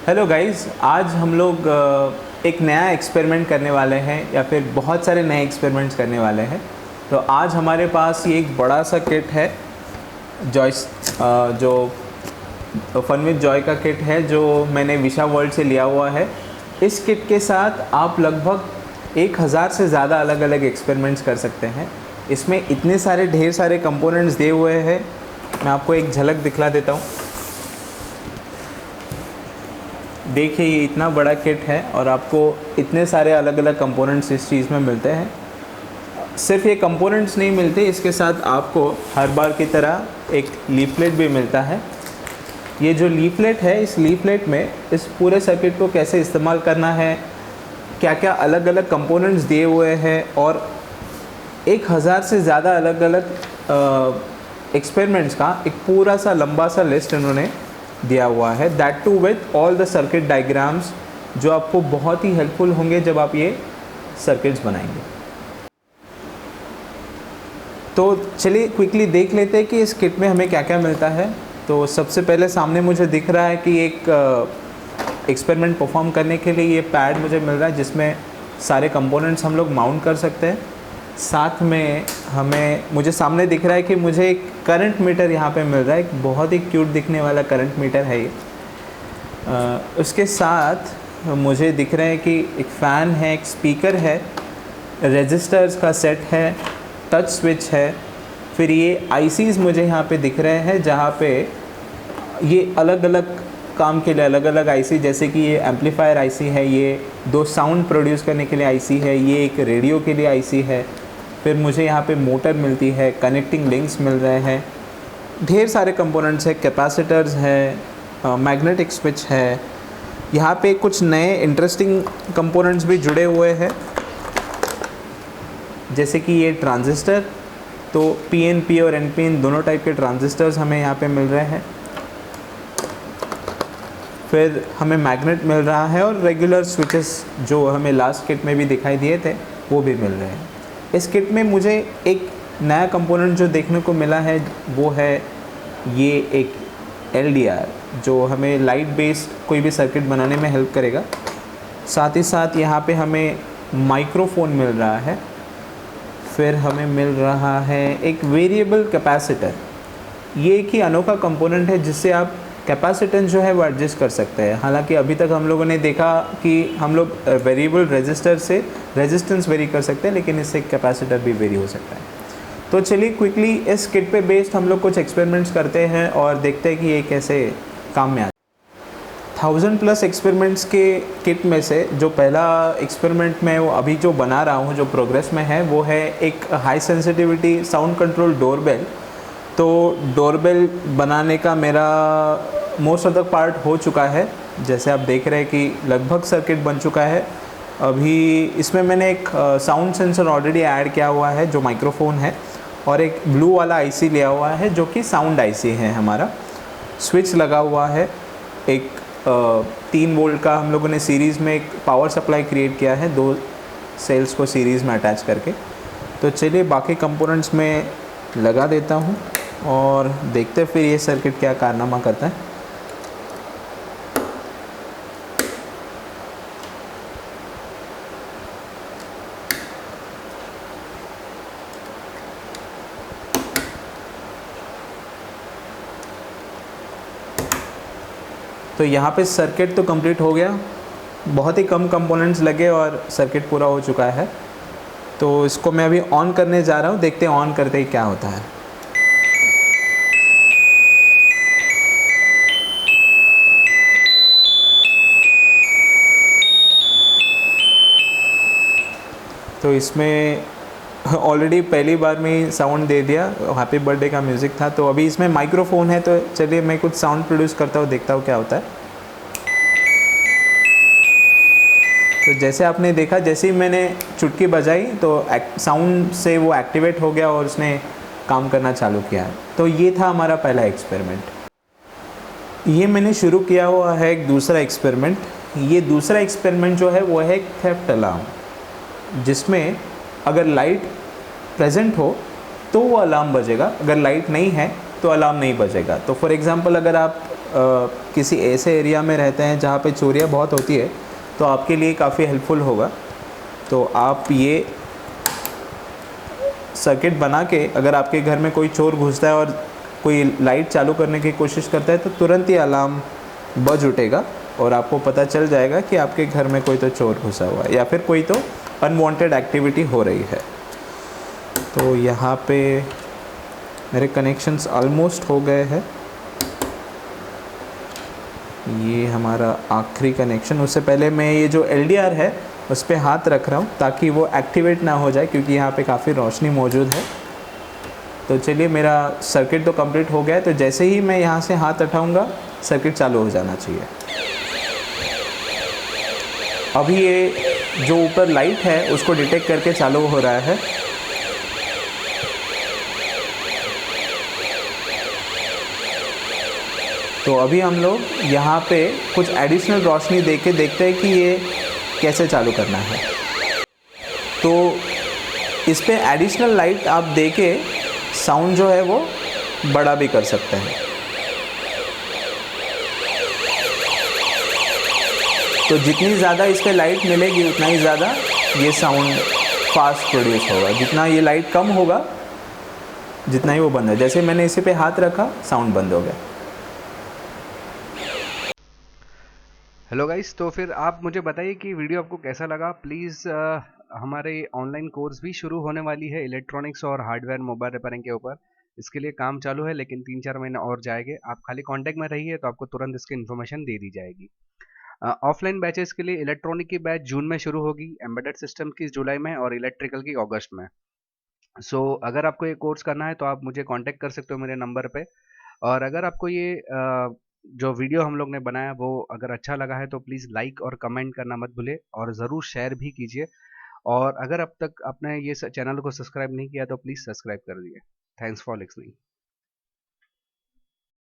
Hello guys, आज हम लोग एक नया एक्सपेरिमेंट करने वाले हैं या फिर बहुत सारे नए एक्सपेरिमेंट्स करने वाले हैं। तो आज हमारे पास ये एक बड़ा सा किट है, जॉयस जो फन विद जॉय का किट है जो मैंने विशा वर्ल्ड से लिया हुआ है। इस किट के साथ आप लगभग 1000 से ज़्यादा अलग अलग एक्सपेरिमेंट्स कर सकते हैं। इसमें इतने सारे ढेर सारे कंपोनेंट्स दिए हुए हैं, मैं आपको एक झलक दिखला देता हूँ। देखिए, ये इतना बड़ा किट है और आपको इतने सारे अलग अलग कंपोनेंट्स इस चीज़ में मिलते हैं। सिर्फ ये कंपोनेंट्स नहीं मिलते, इसके साथ आपको हर बार की तरह एक लीफलेट भी मिलता है। ये जो लीफलेट है, इस लीफलेट में इस पूरे सर्किट को कैसे इस्तेमाल करना है, क्या क्या अलग अलग कंपोनेंट्स दिए हुए हैं और 1000 से ज़्यादा अलग अलग एक्सपेरिमेंट्स का एक पूरा सा लंबा सा लिस्ट इन्होंने दिया हुआ है। That too with all the circuit diagrams, जो आपको बहुत ही हेल्पफुल होंगे जब आप ये सर्किट्स बनाएंगे। तो चलिए क्विकली देख लेते हैं कि इस किट में हमें क्या क्या मिलता है। तो सबसे पहले सामने मुझे दिख रहा है कि एक एक्सपेरिमेंट परफॉर्म करने के लिए ये पैड मुझे मिल रहा है जिसमें सारे कंपोनेंट्स हम लोग माउंट कर सकते हैं। साथ में मुझे सामने दिख रहा है कि मुझे एक करंट मीटर यहाँ पे मिल रहा है, एक बहुत ही क्यूट दिखने वाला करंट मीटर है ये। उसके साथ मुझे दिख रहा है कि एक फ़ैन है, एक स्पीकर है, रेजिस्टर्स का सेट है, टच स्विच है। फिर ये आईसीज़ मुझे यहाँ पे दिख रहे हैं जहाँ पे ये अलग अलग काम के लिए अलग अलग आईसी, जैसे कि ये एम्पलीफायर आईसी है, ये 2 साउंड प्रोड्यूस करने के लिए आईसी है, ये एक रेडियो के लिए आईसी है। फिर मुझे यहाँ पे मोटर मिलती है, कनेक्टिंग लिंक्स मिल रहे हैं, ढेर सारे कंपोनेंट्स है, कैपेसिटर्स है, मैग्नेटिक स्विच है। यहाँ पे कुछ नए इंटरेस्टिंग कंपोनेंट्स भी जुड़े हुए हैं, जैसे कि ये ट्रांजिस्टर। तो पीएनपी और एनपीएन दोनों टाइप के ट्रांजिस्टर्स हमें यहाँ पे मिल रहे हैं। फिर हमें मैग्नेट मिल रहा है और रेगुलर स्विचेस जो हमें लास्ट किट में भी दिखाई दिए थे वो भी मिल रहे हैं। इस किट में मुझे एक नया कंपोनेंट जो देखने को मिला है वो है ये एक LDR, जो हमें लाइट बेस्ड कोई भी सर्किट बनाने में हेल्प करेगा। साथ ही साथ यहाँ पे हमें माइक्रोफोन मिल रहा है। फिर हमें मिल रहा है एक वेरिएबल कैपेसिटर। ये एक ही अनोखा कंपोनेंट है जिससे आप कैपेसिटेंस जो है वो एडजस्ट कर सकते हैं। हालांकि अभी तक हम लोगों ने देखा कि हम लोग वेरिएबल रेजिस्टर से रेजिस्टेंस वेरी कर सकते हैं, लेकिन इससे कैपेसिटर भी वेरी हो सकता है। तो चलिए क्विकली इस किट पे बेस्ड हम लोग कुछ एक्सपेरिमेंट्स करते हैं और देखते हैं कि ये कैसे काम में आता है। 1000+ एक्सपेरिमेंट्स के किट में से जो पहला एक्सपेरिमेंट मैं वो अभी जो बना रहा हूँ, जो प्रोग्रेस में है, वो है एक high sensitivity sound control doorbell. तो डोरबेल बनाने का मेरा मोस्ट ऑफ द पार्ट हो चुका है। जैसे आप देख रहे हैं कि लगभग सर्किट बन चुका है। अभी इसमें मैंने एक साउंड सेंसर ऑलरेडी ऐड किया हुआ है जो माइक्रोफोन है, और एक ब्लू वाला आईसी लिया हुआ है जो कि साउंड आईसी है हमारा। स्विच लगा हुआ है, एक 3 वोल्ट का हम लोगों ने सीरीज़ में एक पावर सप्लाई क्रिएट किया है, 2 सेल्स को सीरीज़ में अटैच करके। तो चलिए बाकी कंपोनेंट्स में लगा देता हूँ और देखते हैं फिर ये सर्किट क्या कारनामा करता है। तो यहाँ पे सर्किट तो कंप्लीट हो गया, बहुत ही कम कंपोनेंट्स लगे और सर्किट पूरा हो चुका है। तो इसको मैं अभी ऑन करने जा रहा हूँ, देखते हैं ऑन करते ही क्या होता है। तो इसमें ऑलरेडी पहली बार में ही साउंड दे दिया, हैप्पी बर्थडे का म्यूज़िक था। तो अभी इसमें माइक्रोफोन है, तो चलिए मैं कुछ साउंड प्रोड्यूस करता हूँ, देखता हूँ क्या होता है। तो जैसे आपने देखा, जैसे ही मैंने चुटकी बजाई तो साउंड से वो एक्टिवेट हो गया और उसने काम करना चालू किया। तो ये था हमारा पहला एक्सपेरिमेंट। ये मैंने शुरू किया हुआ है एक दूसरा एक्सपेरिमेंट। ये दूसरा एक्सपेरिमेंट जो है वो है एक थेफ्ट अलार्म, जिसमें अगर लाइट प्रेजेंट हो तो वो अलार्म बजेगा, अगर लाइट नहीं है तो अलार्म नहीं बजेगा। तो फॉर एग्ज़ाम्पल अगर आप किसी ऐसे एरिया में रहते हैं जहाँ पे चोरियाँ बहुत होती है, तो आपके लिए काफ़ी हेल्पफुल होगा। तो आप ये सर्किट बना के, अगर आपके घर में कोई चोर घुसता है और कोई लाइट चालू करने की कोशिश करता है, तो तुरंत ही अलार्म बज उठेगा और आपको पता चल जाएगा कि आपके घर में कोई तो चोर घुसा हुआ है या फिर कोई तो अनवांटेड एक्टिविटी हो रही है। तो यहाँ पे मेरे कनेक्शंस ऑलमोस्ट हो गए हैं। ये हमारा आखिरी कनेक्शन, उससे पहले मैं ये जो LDR है उस पर हाथ रख रहा हूँ ताकि वो एक्टिवेट ना हो जाए, क्योंकि यहाँ पे काफ़ी रोशनी मौजूद है। तो चलिए, मेरा सर्किट तो कंप्लीट हो गया है। तो जैसे ही मैं यहाँ से हाथ उठाऊँगा सर्किट चालू हो जाना चाहिए। अभी ये जो ऊपर लाइट है उसको डिटेक्ट करके चालू हो रहा है। तो अभी हम लोग यहाँ पे कुछ एडिशनल रोशनी दे के देखते हैं कि ये कैसे चालू करना है। तो इस पे एडिशनल लाइट आप दे के साउंड जो है वो बड़ा भी कर सकते हैं। तो जितनी ज़्यादा इस पे लाइट मिलेगी उतना ही ज़्यादा ये साउंड फास्ट प्रोड्यूस होगा। जितना ये लाइट कम होगा जितना ही वो बंद है। जैसे मैंने इसी पे हाथ रखा, साउंड बंद हो गया। हेलो गाइस, तो फिर आप मुझे बताइए कि वीडियो आपको कैसा लगा। प्लीज़ हमारे ऑनलाइन कोर्स भी शुरू होने वाली है इलेक्ट्रॉनिक्स और हार्डवेयर मोबाइल रिपेयरिंग के ऊपर। इसके लिए काम चालू है, लेकिन 3-4 महीने और जाएंगे। आप खाली कांटेक्ट में रहिए तो आपको तुरंत इसकी इन्फॉर्मेशन दे दी जाएगी। ऑफलाइन बैचेस के लिए इलेक्ट्रॉनिक की बैच जून में शुरू होगी, एम्बेडेड सिस्टम की जुलाई में और इलेक्ट्रिकल की अगस्त में। अगर आपको ये कोर्स करना है तो आप मुझे कांटेक्ट कर सकते हो मेरे नंबर पे। और अगर आपको ये जो वीडियो हम लोग ने बनाया वो अगर अच्छा लगा है तो प्लीज़ लाइक और कमेंट करना मत भूलिए, और ज़रूर शेयर भी कीजिए। और अगर अब तक आपने ये चैनल को सब्सक्राइब नहीं किया तो प्लीज़ सब्सक्राइब कर दिए। Thanks for listening.